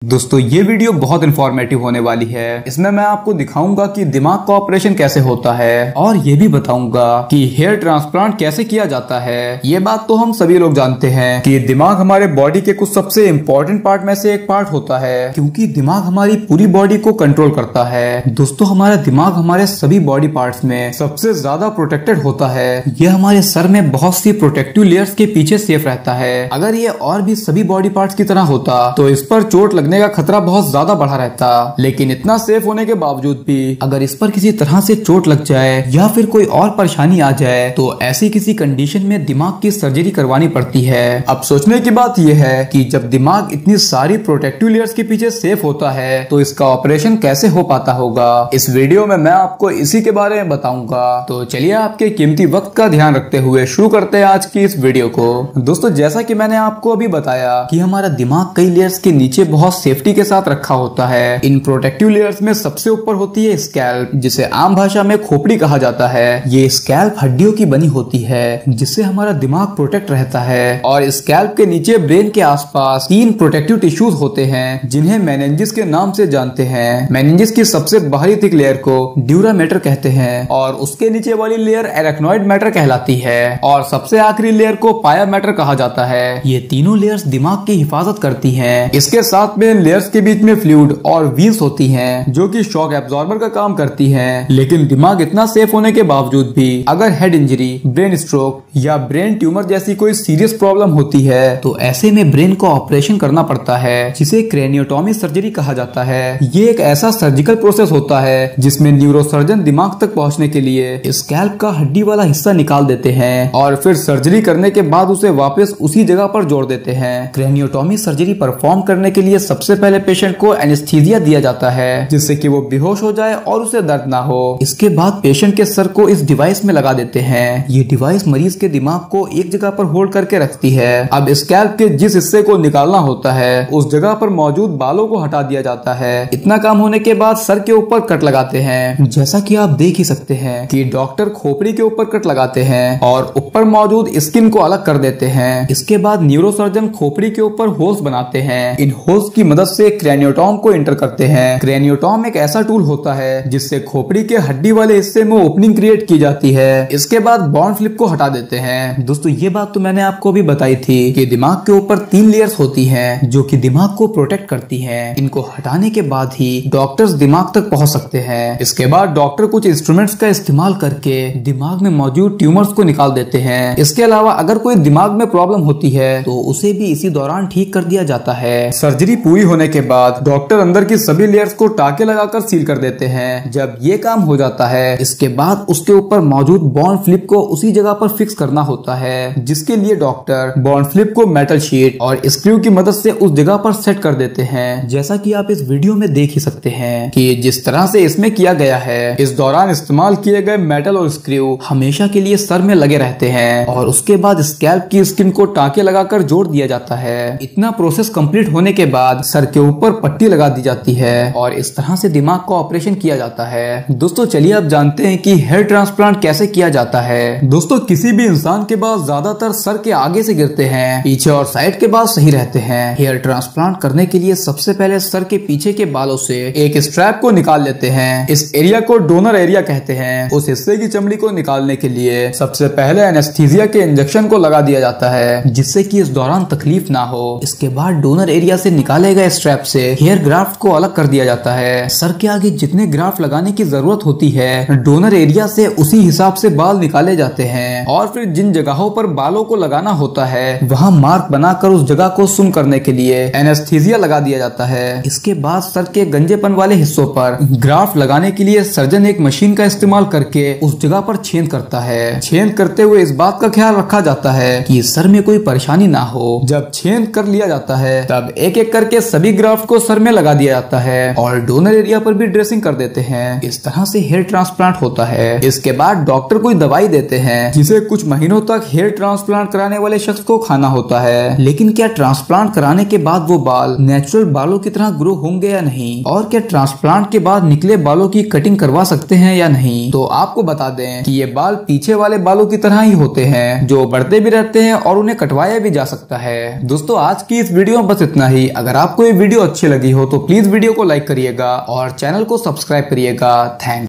दोस्तों ये वीडियो बहुत इन्फॉर्मेटिव होने वाली है। इसमें मैं आपको दिखाऊंगा कि दिमाग का ऑपरेशन कैसे होता है और ये भी बताऊंगा कि हेयर ट्रांसप्लांट कैसे किया जाता है। ये बात तो हम सभी लोग जानते हैं कि दिमाग हमारे बॉडी के कुछ सबसे इम्पोर्टेंट पार्ट में से एक पार्ट होता है, क्योंकि दिमाग हमारी पूरी बॉडी को कंट्रोल करता है। दोस्तों हमारा दिमाग हमारे सभी बॉडी पार्ट्स में सबसे ज्यादा प्रोटेक्टेड होता है। ये हमारे सर में बहुत सी प्रोटेक्टिव लेयर्स के पीछे सेफ रहता है। अगर ये और भी सभी बॉडी पार्ट्स की तरह होता तो इस पर चोट लगने का खतरा बहुत ज्यादा बढ़ा रहता, लेकिन इतना सेफ होने के बावजूद भी अगर इस पर किसी तरह से चोट लग जाए या फिर कोई और परेशानी आ जाए तो ऐसी किसी कंडीशन में दिमाग की सर्जरी करवानी पड़ती है। अब सोचने की बात यह है कि जब दिमाग इतनी सारी प्रोटेक्टिव लेयर्स के पीछे सेफ होता है तो इसका ऑपरेशन कैसे हो पाता होगा। इस वीडियो में मैं आपको इसी के बारे में बताऊंगा। तो चलिए आपके कीमती वक्त का ध्यान रखते हुए शुरू करते हैं आज की इस वीडियो को। दोस्तों जैसा कि मैंने आपको अभी बताया कि हमारा दिमाग कई लेयर्स के नीचे बहुत सेफ्टी के साथ रखा होता है। इन प्रोटेक्टिव लेयर्स में सबसे ऊपर होती है स्कैल्प, जिसे आम भाषा में खोपड़ी कहा जाता है। ये स्कैल्प हड्डियों की बनी होती है जिससे हमारा दिमाग प्रोटेक्ट रहता है। और स्कैल्प के नीचे ब्रेन के आसपास 3 प्रोटेक्टिव टिश्यूज होते हैं जिन्हें मेनिंजेस के नाम से जानते हैं। मेनिंजेस की सबसे बाहरी थिक लेयर को ड्यूरा मैटर कहते हैं और उसके नीचे वाली लेयर एराक्नोइड मैटर कहलाती है और सबसे आखिरी लेयर को पाया मैटर कहा जाता है। ये तीनों लेयर्स दिमाग की हिफाजत करती हैं। इसके साथ में लेयर्स के बीच में फ्लूइड और वीन्स होती हैं जो कि शॉक एब्जॉर्बर का काम करती हैं। लेकिन दिमाग इतना सेफ होने के बावजूद भी अगर हेड इंजरी, ब्रेन स्ट्रोक या ब्रेन ट्यूमर जैसी कोई सीरियस प्रॉब्लम होती है तो ऐसे में ब्रेन को ऑपरेशन करना पड़ता है, जिसे क्रेनियोटॉमी सर्जरी कहा जाता है। ये एक ऐसा सर्जिकल प्रोसेस होता है जिसमें न्यूरोसर्जन दिमाग तक पहुंचने के लिए स्कैल्प का हड्डी वाला हिस्सा निकाल देते हैं और फिर सर्जरी करने के बाद उसे वापस उसी जगह पर जोड़ देते हैं। क्रेनियोटॉमी सर्जरी परफॉर्म करने के लिए सबसे पहले पेशेंट को एनेस्थीसिया दिया जाता है जिससे कि वो बेहोश हो जाए और उसे दर्द ना हो। इसके बाद पेशेंट के सर को इस डिवाइस में लगा देते हैं। ये डिवाइस मरीज के दिमाग को एक जगह पर होल्ड करके रखती है। अब स्कैल्प के जिस हिस्से को निकालना होता है उस जगह पर मौजूद बालों को हटा दिया जाता है। इतना काम होने के बाद सर के ऊपर कट लगाते हैं। जैसा कि आप देख ही सकते हैं कि डॉक्टर खोपड़ी के ऊपर कट लगाते हैं और ऊपर मौजूद स्किन को अलग कर देते हैं। इसके बाद न्यूरोसर्जन खोपड़ी के ऊपर होल्स बनाते हैं। इन होल्स की मदद से क्रेनियोटॉम को इंटर करते हैं। क्रेनियोटॉम एक ऐसा टूल होता है जिससे खोपड़ी के हड्डी वाले हिस्से में ओपनिंग क्रिएट की जाती है। इसके बाद बॉन्ड फ्लिप को हटा देते हैं। दोस्तों ये बात तो मैंने आपको भी बताई थी कि दिमाग के ऊपर 3 लेयर्स होती हैं जो कि दिमाग को प्रोटेक्ट करती हैं। इनको हटाने के बाद ही डॉक्टर्स दिमाग तक पहुंच सकते हैं। इसके बाद डॉक्टर कुछ इंस्ट्रूमेंट्स का इस्तेमाल करके दिमाग में मौजूद ट्यूमर्स को निकाल देते हैं। इसके अलावा अगर कोई दिमाग में प्रॉब्लम होती है तो उसे भी इसी दौरान ठीक कर दिया जाता है। सर्जरी पूरी होने के बाद डॉक्टर अंदर की सभी लेयर्स को टाके लगाकर सील कर देते हैं। जब ये काम हो जाता है इसके बाद उसके ऊपर मौजूद बॉन्ड फ्लिप को उसी जगह पर फिक्स करना होता है, जिसके लिए डॉक्टर बॉन्ड फ्लिप को मेटल शीट और स्क्रू की मदद से उस जगह पर सेट कर देते हैं। जैसा कि आप इस वीडियो में देख ही सकते हैं कि जिस तरह से इसमें किया गया है, इस दौरान इस्तेमाल किए गए मेटल और स्क्रू हमेशा के लिए सर में लगे रहते हैं और उसके बाद स्कैल्प की स्किन को टाके लगाकर जोड़ दिया जाता है। इतना प्रोसेस कंप्लीट होने के बाद सर के ऊपर पट्टी लगा दी जाती है और इस तरह से दिमाग का ऑपरेशन किया जाता है। दोस्तों चलिए अब जानते हैं कि हेयर ट्रांसप्लांट कैसे किया जाता है। दोस्तों किसी भी इंसान के बाल ज्यादातर सर के आगे से गिरते हैं, पीछे और साइड के बाल सही रहते हैं। हेयर ट्रांसप्लांट करने के लिए सबसे पहले सर के पीछे के बालों से एक स्ट्रैप को निकाल लेते हैं। इस एरिया को डोनर एरिया कहते हैं। उस हिस्से की चमड़ी को निकालने के लिए सबसे पहले एनेस्थीसिया के इंजेक्शन को लगा दिया जाता है जिससे कि इस दौरान तकलीफ ना हो। इसके बाद डोनर एरिया से निकाले गए स्ट्रैप से हेयर ग्राफ्ट को अलग कर दिया जाता है। सर के आगे जितने ग्राफ्ट लगाने की जरूरत होती है डोनर एरिया से उसी हिसाब से बाल निकाले जाते हैं और फिर जिन जगहों पर बालों को लगाना होता है वहां मार्क बनाकर उस जगह को सुन करने के लिए एनेस्थीसिया लगा दिया जाता है। इसके बाद सर के गंजेपन वाले हिस्सों पर ग्राफ्ट लगाने के लिए सर्जन एक मशीन का इस्तेमाल करके उस जगह पर छेद करता है। छेद करते हुए इस बात का ख्याल रखा जाता है कि सर में कोई परेशानी ना हो। जब छेद कर लिया जाता है तब एक एक करके सभी ग्राफ्ट को सर में लगा दिया जाता है और डोनर एरिया पर भी ड्रेसिंग कर देते हैं। इस तरह से हेयर ट्रांसप्लांट होता है। इसके बाद डॉक्टर कोई दवाई देते हैं जिसे कुछ महीनों तक हेयर ट्रांसप्लांट कराने वाले शख्स को खाना होता है। लेकिन क्या ट्रांसप्लांट कराने के बाद वो बाल नेचुरल बालों की तरह ग्रो होंगे या नहीं, और क्या ट्रांसप्लांट के बाद निकले बालों की कटिंग करवा सकते हैं या नहीं? तो आपको बता दें कि ये बाल पीछे वाले बालों की तरह ही होते हैं जो बढ़ते भी रहते हैं और उन्हें कटवाया भी जा सकता है। दोस्तों आज की इस वीडियो में बस इतना ही। अगर आप आपको ये वीडियो अच्छी लगी हो तो प्लीज वीडियो को लाइक करिएगा और चैनल को सब्सक्राइब करिएगा। थैंक्स।